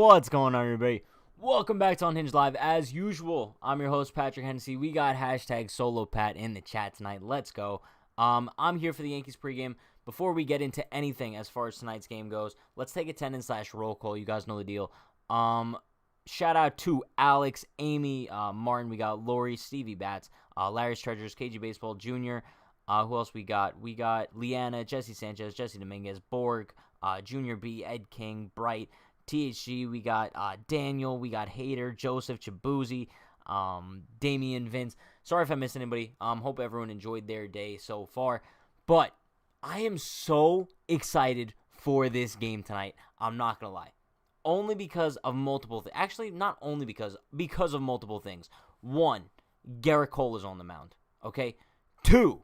What's going on, everybody? Welcome back to Unhinged Live. As usual, I'm your host, Patrick Hennessy. We got hashtag SoloPat in the chat tonight. Let's go. I'm here for the Yankees pregame. Before we get into anything as far as tonight's game goes, let's take attendance / roll call. You guys know the deal. Shout out to Alex, Amy, Martin. We got Lori, Stevie Bats, Larry's Treasures, KG Baseball Jr. Who else we got? We got Leanna, Jesse Sanchez, Jesse Dominguez, Borg, Junior B, Ed King, Bright, THG. We got Daniel. We got Hader, Joseph, Chabuzzi, Damian, Vince. Sorry if I missed anybody. Hope everyone enjoyed their day so far. But I am so excited for this game tonight. I'm not going to lie. Only because of multiple things. Actually, not only because of multiple things. One, Garrett Cole is on the mound. Okay? Two,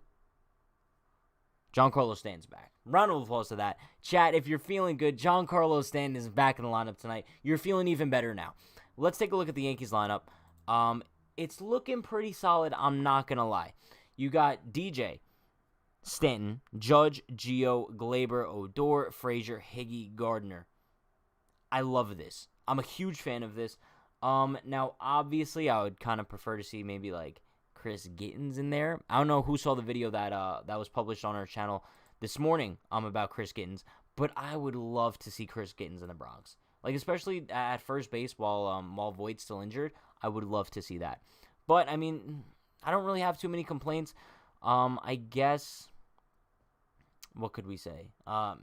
Giancarlo Stanton's back. Round of applause to that. Chat, if you're feeling good, Giancarlo Stanton is back in the lineup tonight. You're feeling even better now. Let's take a look at the Yankees lineup. It's looking pretty solid, I'm not going to lie. You got DJ, Stanton, Judge, Gio, Glaber, Odor, Frazier, Higgy, Gardner. I love this. I'm a huge fan of this. Now, obviously, I would kind of prefer to see maybe like Chris Gittens in there. I don't know who saw the video that was published on our channel this morning about Chris Gittens, but I would love to see Chris Gittens in the Bronx. Like, especially at first base while Voigt's still injured. I would love to see that. But, I mean, I don't really have too many complaints. I guess, what could we say?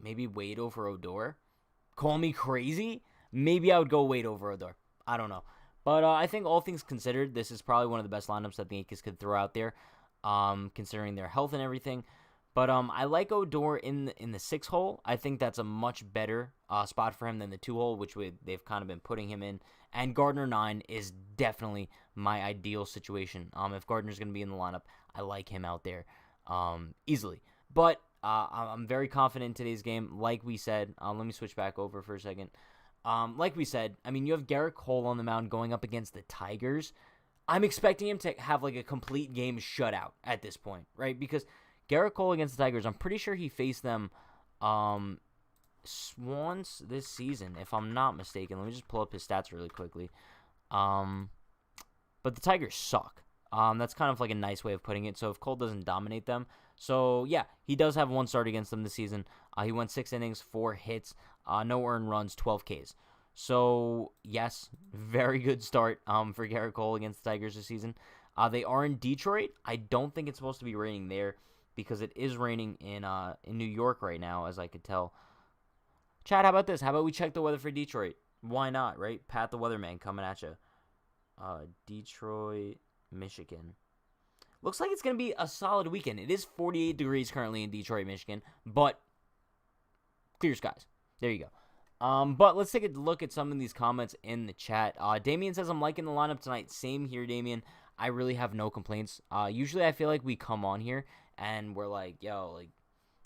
Maybe Wade over Odor. Call me crazy? Maybe I would go Wade over Odor. I don't know. But I think all things considered, this is probably one of the best lineups that the Yankees could throw out there, considering their health and everything. But I like Odor in the 6 hole. I think that's a much better spot for him than the 2 hole, which they've kind of been putting him in. And Gardner 9 is definitely my ideal situation. If Gardner's going to be in the lineup, I like him out there easily. But I'm very confident in today's game. Like we said, let me switch back over for a second. Like we said, I mean, you have Garrett Cole on the mound going up against the Tigers. I'm expecting him to have like a complete game shutout at this point, right? Because Garrett Cole against the Tigers, I'm pretty sure he faced them once this season, if I'm not mistaken. Let me just pull up his stats really quickly. But the Tigers suck. That's kind of like a nice way of putting it. So if Cole doesn't dominate them. So, yeah, he does have 1 start against them this season. He went 6 innings, 4 hits, no earned runs, 12 Ks. So, yes, very good start for Garrett Cole against the Tigers this season. They are in Detroit. I don't think it's supposed to be raining there because it is raining in New York right now, as I could tell. Chad, how about this? How about we check the weather for Detroit? Why not, right? Pat the weatherman coming at you. Detroit, Michigan. Looks like it's going to be a solid weekend. It is 48 degrees currently in Detroit, Michigan, but clear skies. There you go. But let's take a look at some of these comments in the chat. Damien says, I'm liking the lineup tonight. Same here, Damien. I really have no complaints. Usually I feel like we come on here and we're like, yo, like,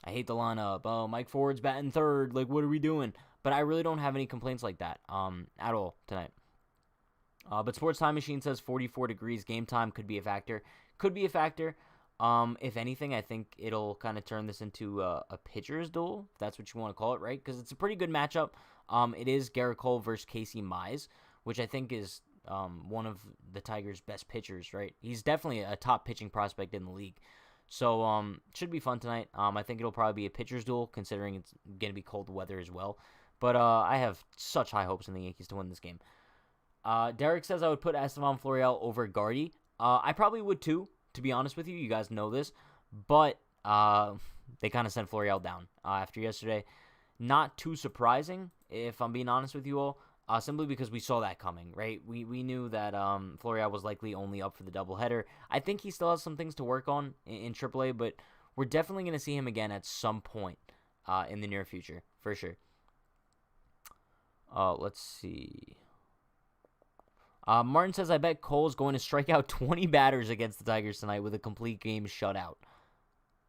I hate the lineup. Oh, Mike Ford's batting third. Like, what are we doing? But I really don't have any complaints like that at all tonight. But Sports Time Machine says 44 degrees. Game time could be a factor. Could be a factor. If anything, I think it'll kind of turn this into a pitcher's duel, if that's what you want to call it, right? Because it's a pretty good matchup. It is Garrett Cole versus Casey Mize, which I think is one of the Tigers' best pitchers, right? He's definitely a top pitching prospect in the league. So, should be fun tonight. I think it'll probably be a pitcher's duel, considering it's going to be cold weather as well. But I have such high hopes in the Yankees to win this game. Derek says I would put Estevan Florial over Gardy. I probably would too, to be honest with you. You guys know this. But they kind of sent Florial down after yesterday. Not too surprising, if I'm being honest with you all. Simply because we saw that coming, right? We knew that Florial was likely only up for the doubleheader. I think he still has some things to work on in AAA, but we're definitely going to see him again at some point in the near future, for sure. Let's see. Martin says, I bet Cole's going to strike out 20 batters against the Tigers tonight with a complete game shutout.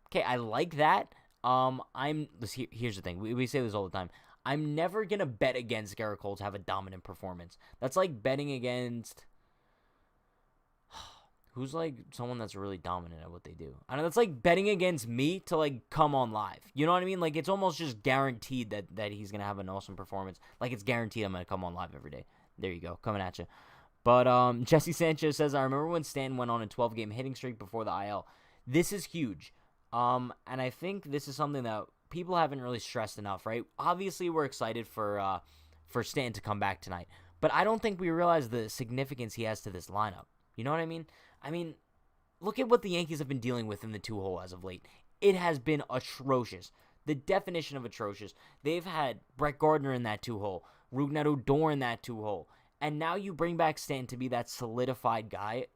Okay, I like that. Here's the thing. We say this all the time. I'm never going to bet against Garrett Cole to have a dominant performance. That's like betting against... Who's, like, someone that's really dominant at what they do? I know that's like betting against me to, like, come on live. You know what I mean? Like, it's almost just guaranteed that he's going to have an awesome performance. Like, it's guaranteed I'm going to come on live every day. There you go. Coming at you. But Jesse Sanchez says, I remember when Stanton went on a 12-game hitting streak before the IL. This is huge. And I think this is something that people haven't really stressed enough, right? Obviously, we're excited for Stanton to come back tonight. But I don't think we realize the significance he has to this lineup. You know what I mean? I mean, look at what the Yankees have been dealing with in the 2-hole as of late. It has been atrocious. The definition of atrocious. They've had Brett Gardner in that 2-hole, Rougned Odor in that 2-hole, and now you bring back Stanton to be that solidified guy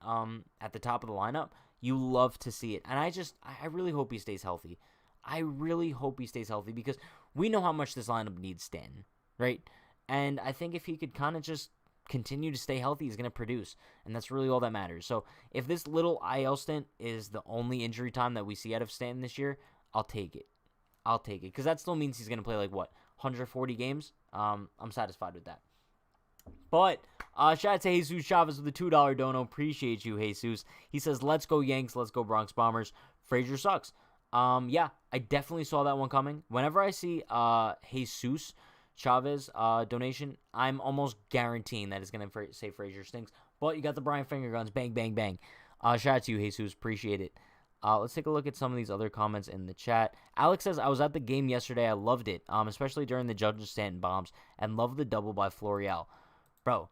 at the top of the lineup. You love to see it. And I really hope he stays healthy. I really hope he stays healthy because we know how much this lineup needs Stanton, right? And I think if he could kind of just continue to stay healthy, he's going to produce, and that's really all that matters. So if this little IL stint is the only injury time that we see out of Stanton this year, I'll take it. Because that still means he's going to play, 140 games? I'm satisfied with that. But shout out to Jesus Chavez with the $2 dono. Appreciate you, Jesus. He says, let's go Yanks, let's go Bronx Bombers. Frazier sucks. Yeah, I definitely saw that one coming. Whenever I see Jesus Chavez donation, I'm almost guaranteeing that it's going to say Frazier stinks. But you got the Brian Finger Guns. Bang, bang, bang. Shout out to you, Jesus. Appreciate it. Let's take a look at some of these other comments in the chat. Alex says, I was at the game yesterday. I loved it, especially during the Judge and Stanton bombs, and loved the double by Florial. Bro,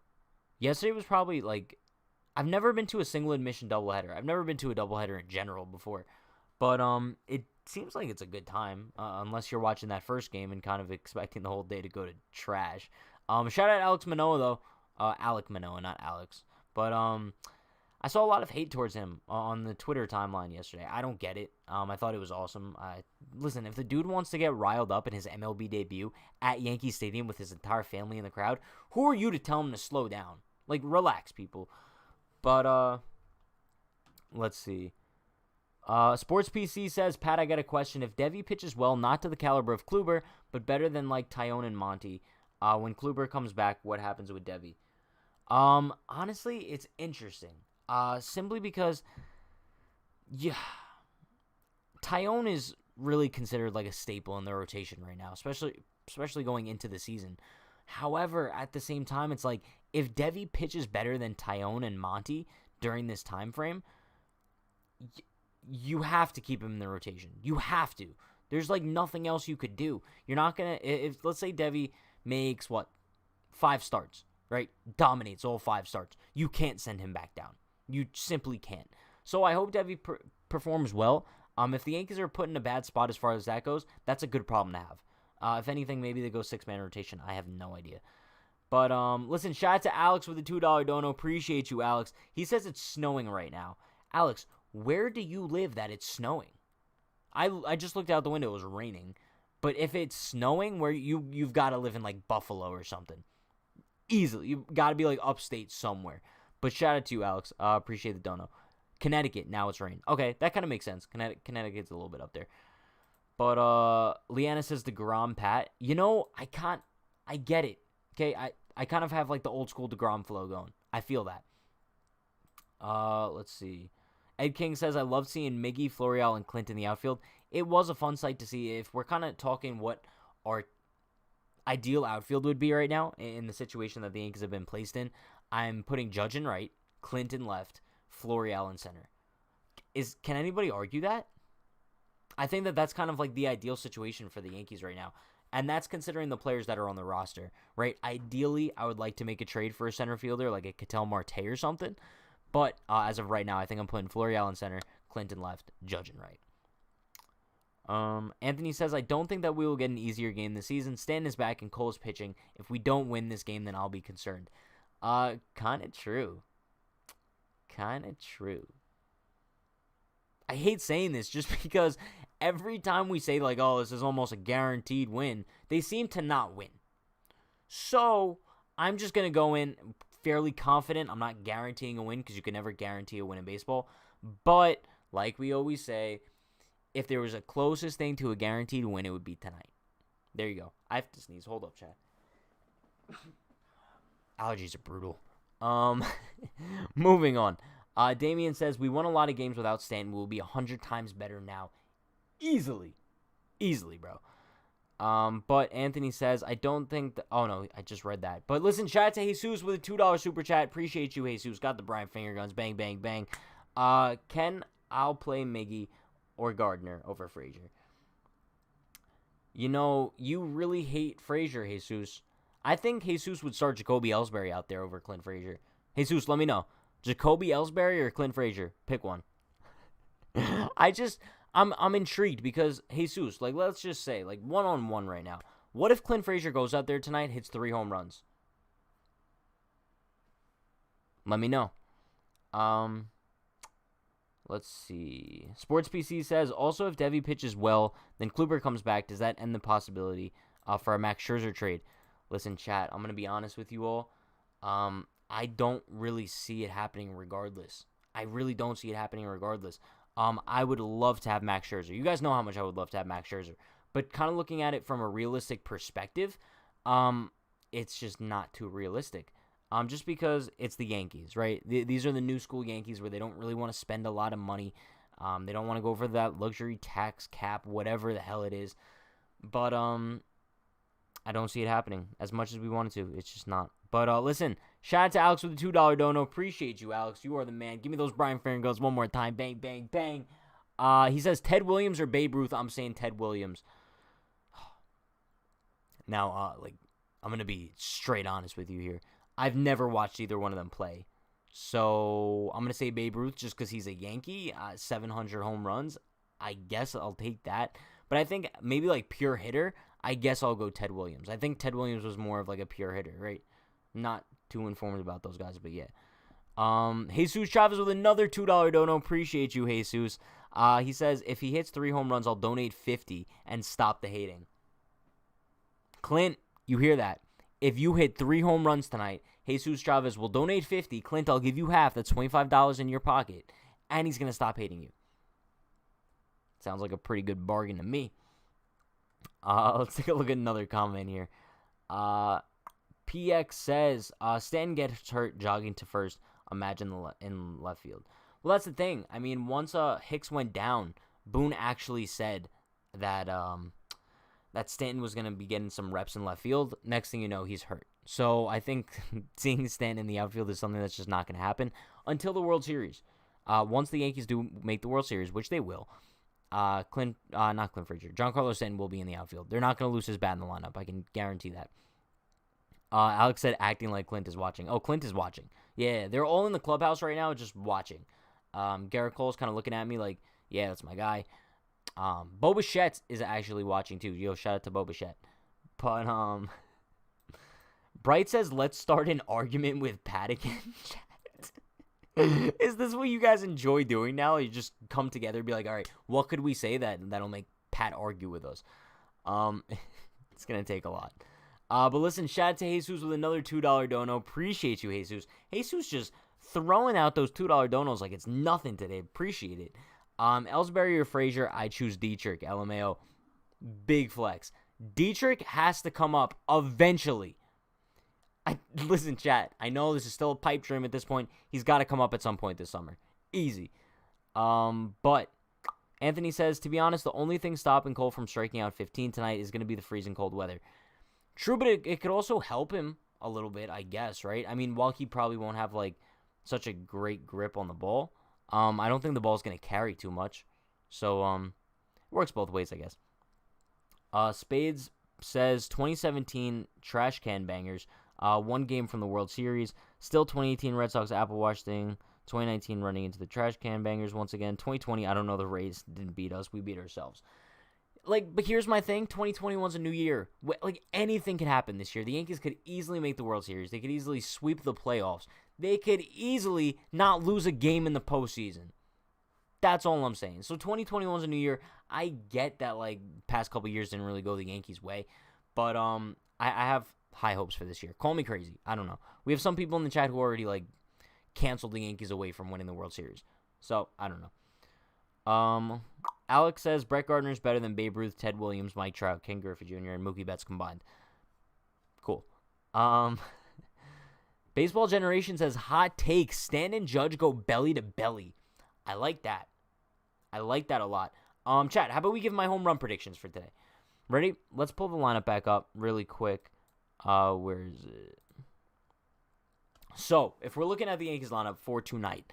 yesterday was probably, I've never been to a single admission doubleheader. I've never been to a doubleheader in general before. But it seems like it's a good time, unless you're watching that first game and kind of expecting the whole day to go to trash. Shout out Alex Manoah, though. Alec Manoah, not Alex. But I saw a lot of hate towards him on the Twitter timeline yesterday. I don't get it. I thought it was awesome. Listen, if the dude wants to get riled up in his MLB debut at Yankee Stadium with his entire family in the crowd, who are you to tell him to slow down? Relax, people. But, let's see. Sports PC says, Pat, I got a question. If Devi pitches well, not to the caliber of Kluber, but better than Tyone and Monty, when Kluber comes back, what happens with Devi? Honestly, it's interesting. Simply because, yeah, Tyone is really considered a staple in the rotation right now, especially going into the season. However, at the same time, it's if Devi pitches better than Tyone and Monty during this time frame, you have to keep him in the rotation. You have to. There's nothing else you could do. You're not gonna, if let's say Devi makes 5 starts, right? Dominates all 5 starts. You can't send him back down. You simply can't. So I hope Devi performs well. If the Yankees are put in a bad spot as far as that goes, that's a good problem to have. If anything, maybe they go 6-man rotation. I have no idea. But listen, shout out to Alex with the $2 dono. Appreciate you, Alex. He says it's snowing right now. Alex, where do you live that it's snowing? I just looked out the window. It was raining. But if it's snowing, where you've got to live in Buffalo or something. Easily. You've got to be upstate somewhere. But shout out to you, Alex. Appreciate the dono. Connecticut, now it's rain. Okay, that kind of makes sense. Connecticut's a little bit up there. But Leanna says DeGrom, Pat. I get it. Okay, I kind of have the old school DeGrom flow going. I feel that. Let's see. Ed King says, I love seeing Miggy, Florial, and Clint in the outfield. It was a fun sight to see. If we're kind of talking what our ideal outfield would be right now in the situation that the Yankees have been placed in, I'm putting Judge in right, Clint in left, Florial in center. Can anybody argue that? I think that's kind of the ideal situation for the Yankees right now. And that's considering the players that are on the roster, right? Ideally, I would like to make a trade for a center fielder, like a Ketel Marte or something. But as of right now, I think I'm putting Florial in center, Clinton left, Judge in right. Anthony says, I don't think that we will get an easier game this season. Stanton is back and Cole is pitching. If we don't win this game, then I'll be concerned. Kind of true. I hate saying this just because every time we say, this is almost a guaranteed win, they seem to not win. So, I'm just going to go in fairly confident. I'm not guaranteeing a win because you can never guarantee a win in baseball. But, like we always say, if there was a closest thing to a guaranteed win, it would be tonight. There you go. I have to sneeze. Hold up, chat. Allergies are brutal. Moving on. Damian says, we won a lot of games without Stanton. We'll be 100 times better now. Easily, bro. But Anthony says, I don't think that... Oh, no, I just read that. But listen, shout out to Jesus with a $2 super chat. Appreciate you, Jesus. Got the Brian Finger Guns. Bang, bang, bang. Ken, I'll play Miggy or Gardner over Frazier. You know, you really hate Frazier, Jesus. I think Jesus would start Jacoby Ellsbury out there over Clint Frazier. Jesus, let me know. Jacoby Ellsbury or Clint Frazier? Pick one. I'm intrigued because Jesus, like, let's just say, like, one-on-one right now. What if Clint Frazier goes out there tonight, hits 3 home runs? Let me know. Let's see. Sports PC says, also, if Devi pitches well, then Kluber comes back. Does that end the possibility for a Max Scherzer trade? Listen, chat, I'm going to be honest with you all. I don't really see it happening regardless. I really don't see it happening regardless. I would love to have Max Scherzer. You guys know how much I would love to have Max Scherzer. But kind of looking at it from a realistic perspective, it's just not too realistic. Just because it's the Yankees, right? These are the new school Yankees where they don't really want to spend a lot of money. They don't want to go for that luxury tax cap, whatever the hell it is. But I don't see it happening as much as we wanted to. It's just not. But listen, shout out to Alex with the $2 dono. Appreciate you, Alex. You are the man. Give me those Brian Farron goes one more time. Bang, bang, bang. He says Ted Williams or Babe Ruth. I'm saying Ted Williams. Now, I'm going to be straight honest with you here. I've never watched either one of them play. So I'm going to say Babe Ruth just because he's a Yankee. 700 home runs. I guess I'll take that. But I think maybe like pure hitter, I guess I'll go Ted Williams. I think Ted Williams was more of like a pure hitter, right? Not too informed about those guys, but yeah. Jesus Chavez with another $2 dono. Appreciate you, Jesus. He says, if he hits 3 home runs, I'll donate 50 and stop the hating. Clint, you hear that? If you hit 3 home runs tonight, Jesus Chavez will donate 50. Clint, I'll give you half. That's $25 in your pocket. And he's going to stop hating you. Sounds like a pretty good bargain to me. Let's take a look at another comment here. PX says, Stanton gets hurt jogging to first. Imagine in left field. Well, that's the thing. I mean, once Hicks went down, Boone actually said that that Stanton was going to be getting some reps in left field. Next thing you know, he's hurt. So I think seeing Stanton in the outfield is something that's just not going to happen until the World Series. Once the Yankees do make the World Series, which they will, not Clint Frazier, Giancarlo Stanton will be in the outfield. They're not going to lose his bat in the lineup. I can guarantee that. Alex said acting like Clint is watching. Oh, Clint is watching. Yeah, they're all in the clubhouse right now just watching. Garrett Cole's kind of looking at me like, yeah, that's my guy. Bo Bichette is actually watching too. Yo, shout out to Bo Bichette. But, Bright says, let's start an argument with Pat again. Is this what you guys enjoy doing now? You just come together and be like, all right, what could we say that'll make Pat argue with us? It's going to take a lot. But listen, shout out to Jesus with another $2 dono. Appreciate you, Jesus. Jesus just throwing out those $2 donos like it's nothing today. Appreciate it. Ellsbury or Frazier, I choose Dietrich. LMAO. Big flex. Dietrich has to come up eventually. Listen, chat, I know this is still a pipe dream at this point. He's got to come up at some point this summer. Easy. But Anthony says, to be honest, the only thing stopping Cole from striking out 15 tonight is going to be the freezing cold weather. True, but it could also help him a little bit, I guess, right? I mean, while he probably won't have, like, such a great grip on the ball, I don't think the ball's going to carry too much. So, it works both ways, I guess. Spades says, 2017 trash can bangers. 1 game from the World Series. Still 2018 Red Sox Apple Watch thing. 2019 running into the trash can bangers once again. 2020, I don't know, the Rays didn't beat us. We beat ourselves. Like, but here's my thing. 2021's a new year. Like, anything can happen this year. The Yankees could easily make the World Series. They could easily sweep the playoffs. They could easily not lose a game in the postseason. That's all I'm saying. So 2021's a new year. I get that, like, past couple years didn't really go the Yankees' way. But I have high hopes for this year. Call me crazy. I don't know. We have some people in the chat who already, like, canceled the Yankees away from winning the World Series. So, I don't know. Alex says Brett Gardner is better than Babe Ruth, Ted Williams, Mike Trout, Ken Griffey Jr., and Mookie Betts combined. Cool. Baseball Generation says, hot take, Stanton and Judge go belly to belly. I like that. I like that a lot. Chat, how about we give my home run predictions for today? Ready? Let's pull the lineup back up really quick. Where is it? So, if we're looking at the Yankees lineup for tonight,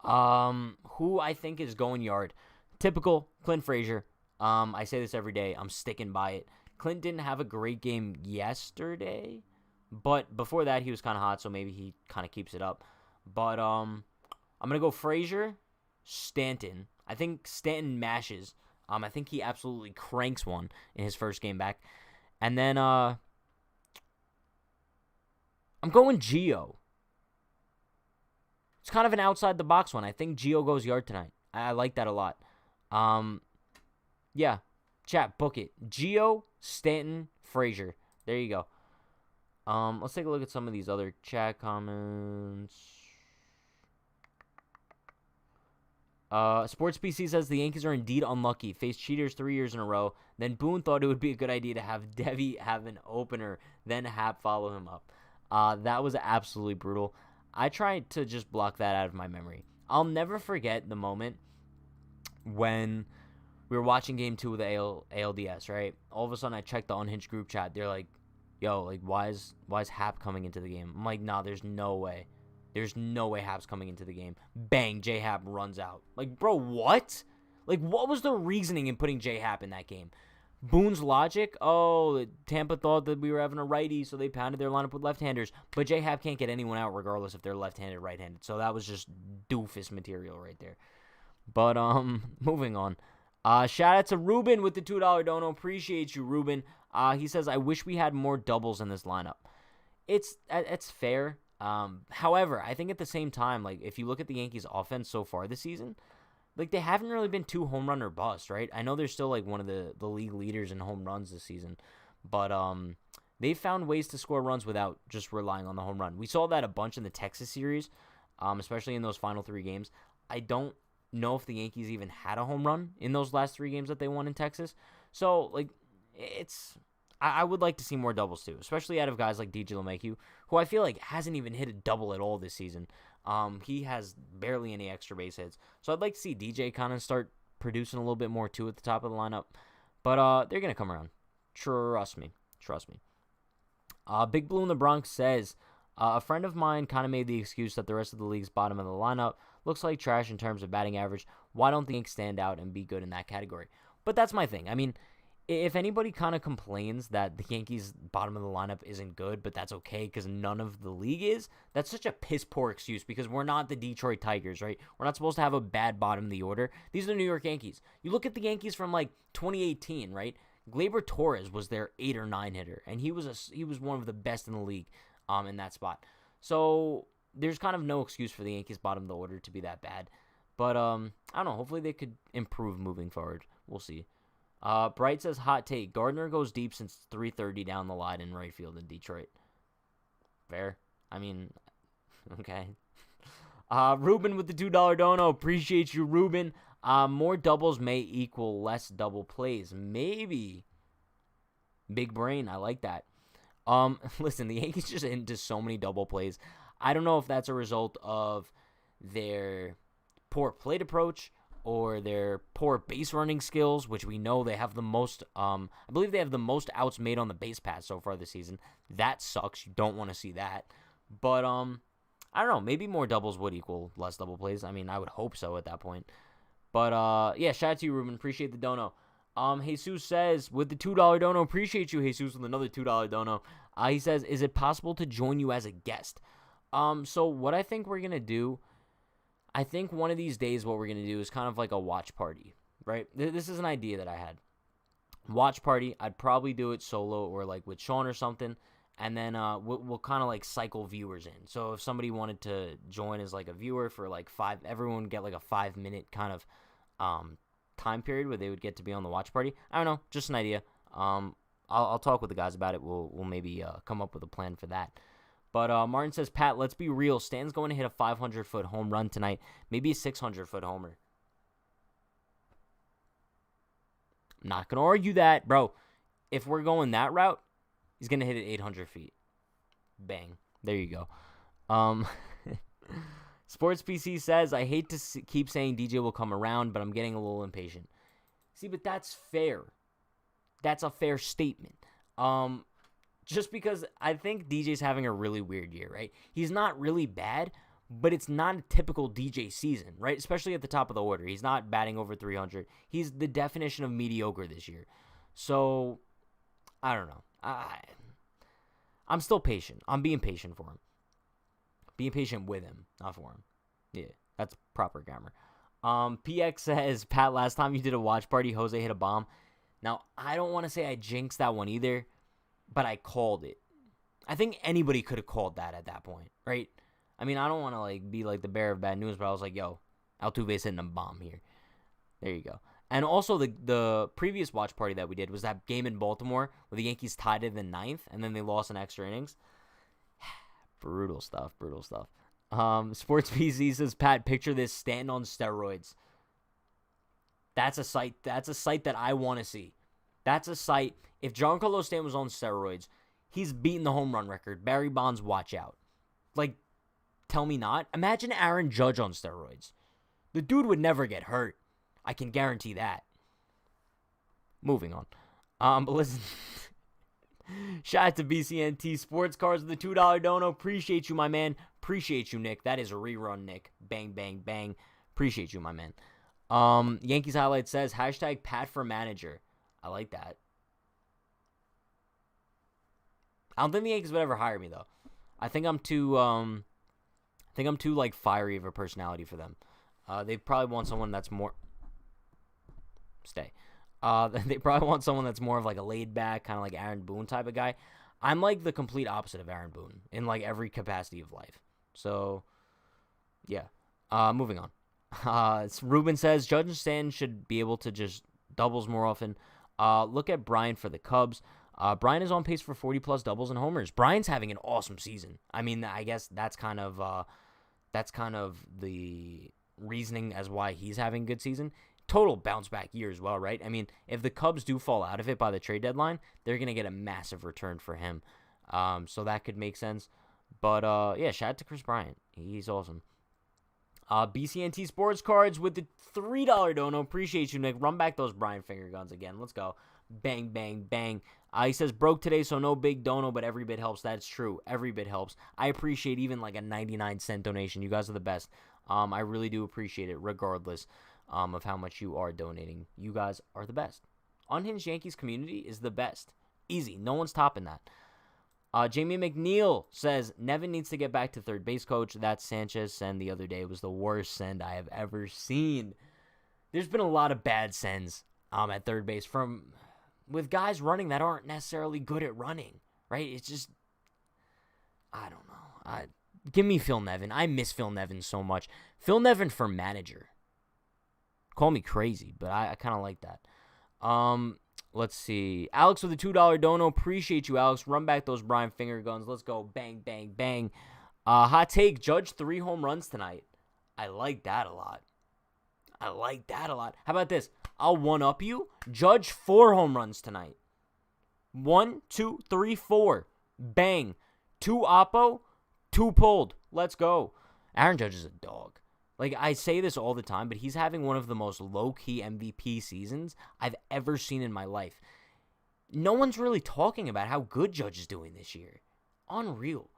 who I think is going yard? Typical Clint Frazier. I say this every day. I'm sticking by it. Clint didn't have a great game yesterday, but before that he was kind of hot, so maybe he kind of keeps it up. But I'm gonna go Frazier, Stanton. I think Stanton mashes. I think he absolutely cranks one in his first game back, and then I'm going Gio. It's kind of an outside the box one. I think Gio goes yard tonight. I like that a lot. Yeah, chat, book it. Gio, Stanton, Frazier. There you go. Let's take a look at some of these other chat comments. Sports PC says the Yankees are indeed unlucky. Faced cheaters 3 years in a row. Then Boone thought it would be a good idea to have Devi have an opener, then Hap follow him up. That was absolutely brutal. I tried to just block that out of my memory. I'll never forget the moment when we were watching Game 2 of the ALDS, right? All of a sudden, I checked the Unhinged group chat. They're like, yo, like, why is Hap coming into the game? I'm like, nah, there's no way. There's no way Hap's coming into the game. Bang, J-Hap runs out. Like, bro, what? Like, what was the reasoning in putting J-Hap in that game? Boone's logic? Oh, Tampa thought that we were having a righty, so they pounded their lineup with left-handers. But J-Hap can't get anyone out regardless if they're left-handed or right-handed. So that was just doofus material right there. But, moving on. Shout out to Ruben with the $2 dono. Appreciate you, Ruben. He says, I wish we had more doubles in this lineup. It's fair. However, I think at the same time, like, if you look at the Yankees offense so far this season, like, they haven't really been too home run or bust, right? I know they're still, like, one of the league leaders in home runs this season, but they've found ways to score runs without just relying on the home run. We saw that a bunch in the Texas series, especially in those final 3 games. I don't know if the Yankees even had a home run in those last 3 games that they won in Texas. So, like, I would like to see more doubles too, especially out of guys like DJ LeMahieu, who I feel like hasn't even hit a double at all this season. He has barely any extra base hits. So I'd like to see DJ kind of start producing a little bit more too at the top of the lineup. But they're going to come around. Trust me. Big Blue in the Bronx says, a friend of mine kind of made the excuse that the rest of the league's bottom of the lineup looks like trash in terms of batting average. Why don't the Yankees stand out and be good in that category? But that's my thing. I mean, if anybody kind of complains that the Yankees' bottom of the lineup isn't good, but that's okay because none of the league is, that's such a piss-poor excuse because we're not the Detroit Tigers, right? We're not supposed to have a bad bottom of the order. These are the New York Yankees. You look at the Yankees from, like, 2018, right? Gleyber Torres was their 8 or 9 hitter, and he was one of the best in the league in that spot. So there's kind of no excuse for the Yankees' bottom of the order to be that bad. But I don't know. Hopefully they could improve moving forward. We'll see. Bright says, hot take. Gardner goes deep since 3:30 down the line in right field in Detroit. Fair. I mean, okay. Ruben with the $2 dono. Appreciate you, Ruben. More doubles may equal less double plays. Maybe. Big brain. I like that. Listen, the Yankees just into so many double plays. I don't know if that's a result of their poor plate approach or their poor base running skills, which we know they have the most, I believe they have the most outs made on the base pass so far this season. That sucks. You don't want to see that. But, I don't know. Maybe more doubles would equal less double plays. I mean, I would hope so at that point. But, yeah, shout out to you, Ruben. Appreciate the dono. Jesus says, with the $2 dono, appreciate you, Jesus, with another $2 dono. He says, is it possible to join you as a guest? So what I think we're going to do, I think one of these days what we're going to do is kind of like a watch party, right? This is an idea that I had. Watch party, I'd probably do it solo or like with Sean or something, and then we'll kind of like cycle viewers in. So if somebody wanted to join as like a viewer for like everyone would get like a 5-minute kind of time period where they would get to be on the watch party. I don't know, just an idea. I'll talk with the guys about it. We'll maybe come up with a plan for that. But Martin says, Pat, let's be real. Stan's going to hit a 500-foot home run tonight. Maybe a 600-foot homer. I'm not going to argue that. Bro, if we're going that route, he's going to hit it 800 feet. Bang. There you go. Um, Sports PC says, I hate to keep saying DJ will come around, but I'm getting a little impatient. See, but that's fair. That's a fair statement. Just because I think DJ's having a really weird year, right? He's not really bad, but it's not a typical DJ season, right? Especially at the top of the order. He's not batting over 300. He's the definition of mediocre this year. So, I don't know. I'm still patient. I'm being patient for him. Being patient with him, not for him. Yeah, that's proper grammar. PX says, Pat, last time you did a watch party, Jose hit a bomb. Now, I don't want to say I jinxed that one either, but I called it. I think anybody could have called that at that point, right? I mean, I don't want to be like the bearer of bad news, but I was like, yo, Altuve's hitting a bomb here. There you go. And also the previous watch party that we did was that game in Baltimore where the Yankees tied it in the ninth, and then they lost in extra innings. Brutal stuff. Sports PC says, Pat, picture this, Stanton on steroids. That's a sight that I want to see. That's a sight. If Giancarlo Stanton was on steroids, he's beating the home run record. Barry Bonds, watch out. Tell me not. Imagine Aaron Judge on steroids. The dude would never get hurt. I can guarantee that. Moving on. But listen. Shout out to BCNT Sports Cards with the $2 dono. Appreciate you, my man. Appreciate you, Nick. That is a rerun, Nick. Bang, bang, bang. Appreciate you, my man. Yankees Highlight says, hashtag Pat for manager. I like that. I don't think the Yankees would ever hire me, though. I think I'm too fiery of a personality for them. They probably want someone that's more... Stay. They probably want someone that's more of a laid back, kind of like Aaron Boone type of guy. I'm the complete opposite of Aaron Boone in every capacity of life. So, yeah. Moving on. Ruben says Judge and Stanton should be able to just doubles more often. Look at Brian for the Cubs. Brian is on pace for 40-plus doubles and homers. Brian's having an awesome season. I mean, I guess that's kind of the reasoning as why he's having a good season. Total bounce-back year as well, right? I mean, if the Cubs do fall out of it by the trade deadline, they're going to get a massive return for him. So that could make sense. But, yeah, shout out to Chris Bryant. He's awesome. BCNT Sports Cards with the $3 dono. Appreciate you, Nick. Run back those Brian finger guns again. Let's go. Bang, bang, bang. He says, broke today, so no big dono, but every bit helps. That's true. Every bit helps. I appreciate even a 99-cent donation. You guys are the best. I really do appreciate it, regardless of how much you are donating. You guys are the best. Unhinged Yankees community is the best. Easy. No one's topping that. Jamie McNeil says, Nevin needs to get back to third base coach. That Sanchez send the other day was the worst send I have ever seen. There's been a lot of bad sends at third base with guys running that aren't necessarily good at running, right? It's just, I don't know. Give me Phil Nevin. I miss Phil Nevin so much. Phil Nevin for manager. Call me crazy, but I kind of like that. Let's see. Alex with a $2 dono. Appreciate you, Alex. Run back those Brian finger guns. Let's go. Bang, bang, bang. Hot take. Judge 3 home runs tonight. I like that a lot. How about this? I'll one-up you. Judge 4 home runs tonight. 1, 2, 3, 4. Bang. 2 oppo, 2 pulled. Let's go. Aaron Judge is a dog. I say this all the time, but he's having one of the most low-key MVP seasons I've ever seen in my life. No one's really talking about how good Judge is doing this year. Unreal.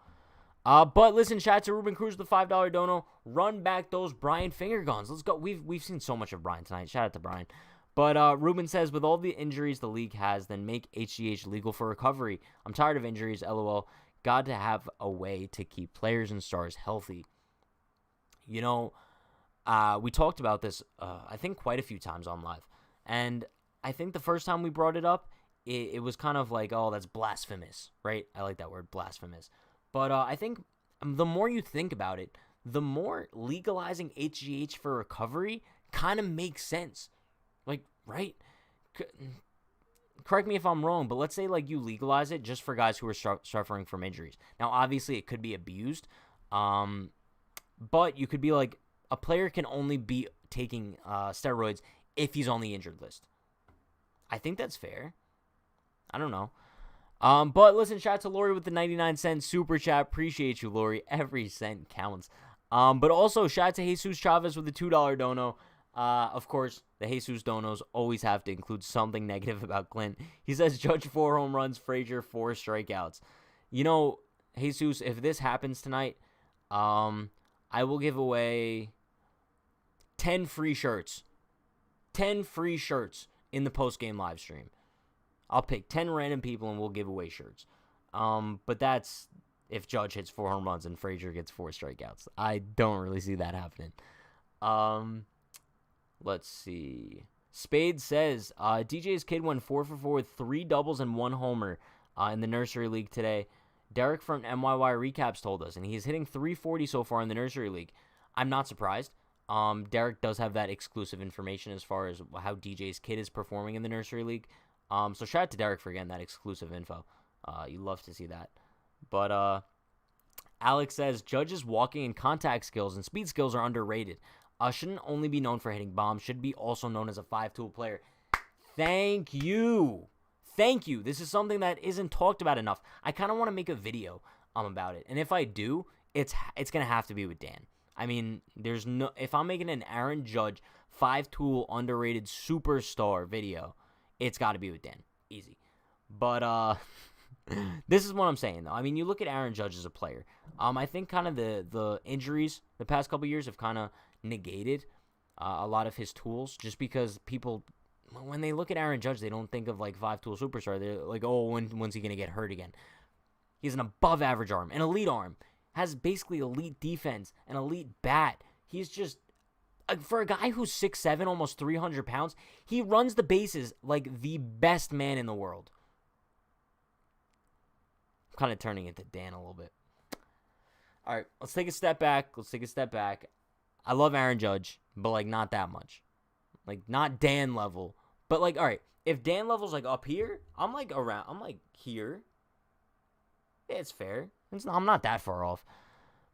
But listen, shout out to Ruben Cruz, the $5 dono. Run back those Brian finger guns. Let's go. We've seen so much of Brian tonight. Shout out to Brian. But Ruben says, with all the injuries the league has, then make HGH legal for recovery. I'm tired of injuries, LOL. Got to have a way to keep players and stars healthy. You know, we talked about this, I think, quite a few times on live. And I think the first time we brought it up, it was kind of oh, that's blasphemous, right? I like that word, blasphemous. But I think the more you think about it, the more legalizing HGH for recovery kind of makes sense. Right? Correct me if I'm wrong, but let's say you legalize it just for guys who are suffering from injuries. Now, obviously, it could be abused, but you could be a player can only be taking steroids if he's on the injured list. I think that's fair. I don't know. But listen, shout out to Lori with the 99-cent super chat. Appreciate you, Lori. Every cent counts. But also shout out to Jesus Chavez with the $2 dono. Of course, the Jesus donos always have to include something negative about Clint. He says Judge 4 home runs, Frazier 4 strikeouts. You know, Jesus, if this happens tonight, I will give away 10 free shirts. 10 free shirts in the post-game live stream. I'll pick 10 random people and we'll give away shirts. But that's if Judge hits 4 home runs and Frazier gets 4 strikeouts. I don't really see that happening. Let's see. Spade says, DJ's kid went 4 for 4 with 3 doubles and 1 homer in the nursery league today. Derek from MYY Recaps told us, and he's hitting 340 so far in the nursery league. I'm not surprised. Derek does have that exclusive information as far as how DJ's kid is performing in the nursery league. So shout out to Derek for getting that exclusive info. You love to see that. But Alex says, Judge's walking and contact skills and speed skills are underrated. Shouldn't only be known for hitting bombs. Should be also known as a 5-tool player. Thank you. Thank you. This is something that isn't talked about enough. I kind of want to make a video about it. And if I do, it's going to have to be with Dan. I mean, if I'm making an Aaron Judge 5-tool underrated superstar video, it's got to be with Dan. Easy. But this is what I'm saying, though. I mean, you look at Aaron Judge as a player. I think kind of the injuries the past couple years have kind of negated a lot of his tools, just because people, when they look at Aaron Judge, they don't think of like 5-tool superstar. They're like, oh, when's he going to get hurt again? He has an above average arm, an elite arm, has basically elite defense, an elite bat. He's just, for a guy who's 6'7", almost 300 pounds, he runs the bases like the best man in the world. I'm kind of turning into Dan a little bit. All right, let's take a step back. I love Aaron Judge, but, like, not that much. Like, not Dan level. But, like, all right, if Dan level's, like, up here, I'm, like, around. I'm, like, here. Yeah, it's fair. I'm not that far off.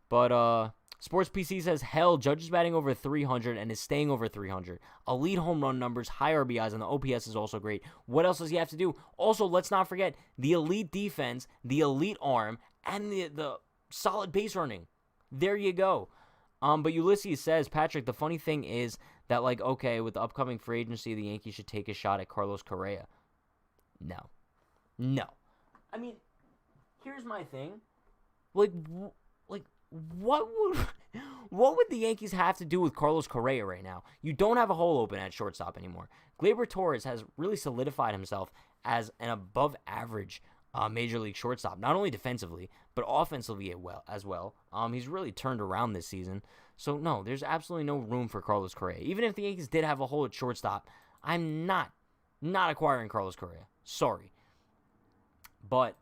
But, Sports PC says, hell, Judge is batting over 300 and is staying over 300. Elite home run numbers, high RBIs, and the OPS is also great. What else does he have to do? Also, let's not forget the elite defense, the elite arm, and the solid base running. There you go. But Ulysses says, Patrick, the funny thing is that, like, okay, with the upcoming free agency, the Yankees should take a shot at Carlos Correa. No. I mean, here's my thing. Like, what would the Yankees have to do with Carlos Correa right now? You don't have a hole open at shortstop anymore. Gleyber Torres has really solidified himself as an above-average Major League shortstop, not only defensively, but offensively as well. He's really turned around this season. So, no, there's absolutely no room for Carlos Correa. Even if the Yankees did have a hole at shortstop, I'm not acquiring Carlos Correa. Sorry. But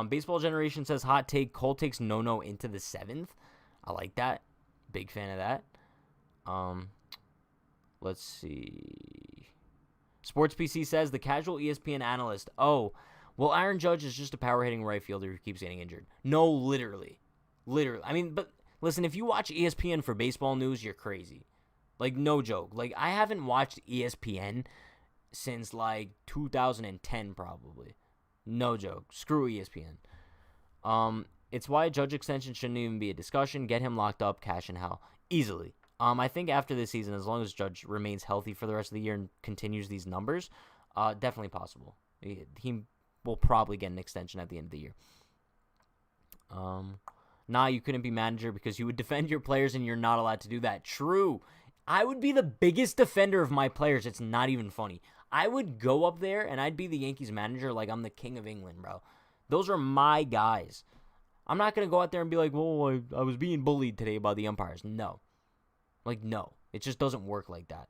Baseball Generation says, hot take, Cole takes no into the 7th. I like that. Big fan of that. Let's see. Sports PC says, the casual ESPN analyst, well, Aaron Judge is just a power-hitting right fielder who keeps getting injured. No, literally. I mean, but listen, if you watch ESPN for baseball news, you're crazy. Like, no joke. Like, I haven't watched ESPN since, like, 2010 probably. No joke. Screw ESPN. It's why a Judge extension shouldn't even be a discussion. Get him locked up, cash in hell. Easily. I think after this season, as long as Judge remains healthy for the rest of the year and continues these numbers, definitely possible. He will probably get an extension at the end of the year. Nah, you couldn't be manager because you would defend your players and you're not allowed to do that. True. I would be the biggest defender of my players. It's not even funny. I would go up there and I'd be the Yankees manager like I'm the king of England, bro. Those are my guys. I'm not going to go out there and be like, well, I was being bullied today by the umpires. No. Like, no. It just doesn't work like that.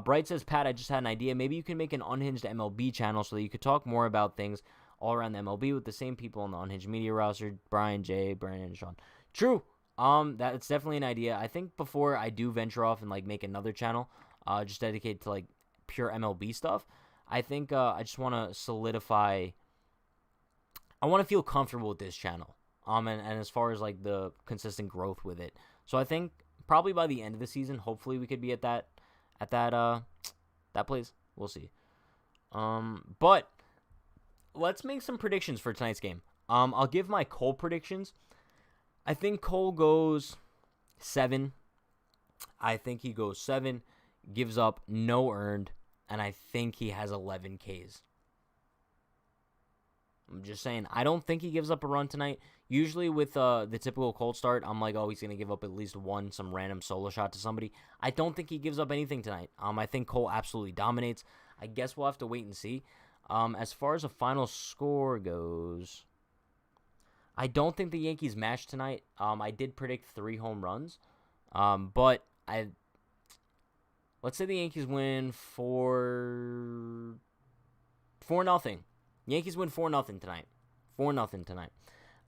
Bright says, Pat, I just had an idea. Maybe you can make an Unhinged MLB channel so that you could talk more about things all around the MLB with the same people on the Unhinged media roster, Brian, Jay, Brandon, and Sean. True. That's definitely an idea. I think before I do venture off and, like, make another channel, just dedicated to, like, pure MLB stuff, I think I just want to solidify. I want to feel comfortable with this channel. And as far as, like, the consistent growth with it. So I think probably by the end of the season, hopefully we could be at that place. We'll see. But let's make some predictions for tonight's game. I'll give my Cole predictions. I think Cole goes 7. I think he goes 7, gives up no earned, and I think he has 11 Ks. I'm just saying, I don't think he gives up a run tonight. Usually with the typical Cold start, I'm like, oh, he's going to give up at least one, some random solo shot to somebody. I don't think he gives up anything tonight. I think Cole absolutely dominates. I guess we'll have to wait and see. As far as a final score goes, I don't think the Yankees match tonight. I did predict 3 home runs. But let's say the Yankees win 4-0. Yankees win 4-0 tonight. 4-0 tonight.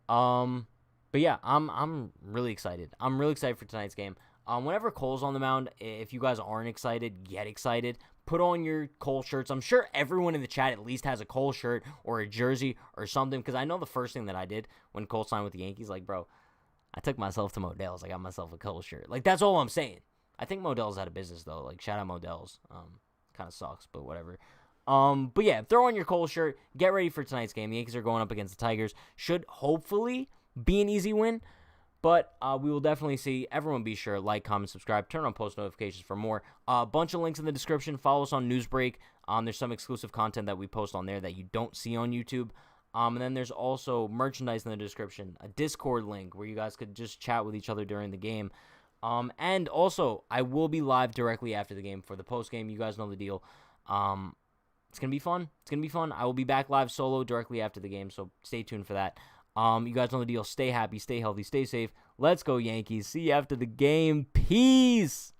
But yeah, I'm really excited. I'm really excited for tonight's game. Whenever Cole's on the mound, if you guys aren't excited, get excited. Put on your Cole shirts. I'm sure everyone in the chat at least has a Cole shirt or a jersey or something, because I know the first thing that I did when Cole signed with the Yankees, like, bro, I took myself to Modell's. I got myself a Cole shirt. Like, that's all I'm saying. I think Modell's out of business, though. Like, shout out Modell's. Kind of sucks, but whatever. But yeah, throw on your Cole shirt. Get ready for tonight's game. The Yankees are going up against the Tigers. Should hopefully be an easy win, but we will definitely see. Everyone be sure, like, comment, subscribe, turn on post notifications for more. A bunch of links in the description. Follow us on Newsbreak. There's some exclusive content that we post on there that you don't see on YouTube. And then there's also merchandise in the description, a Discord link where you guys could just chat with each other during the game. And also, I will be live directly after the game for the post game. You guys know the deal. It's going to be fun. It's going to be fun. I will be back live solo directly after the game, so stay tuned for that. You guys know the deal. Stay happy, stay healthy, stay safe. Let's go, Yankees. See you after the game. Peace.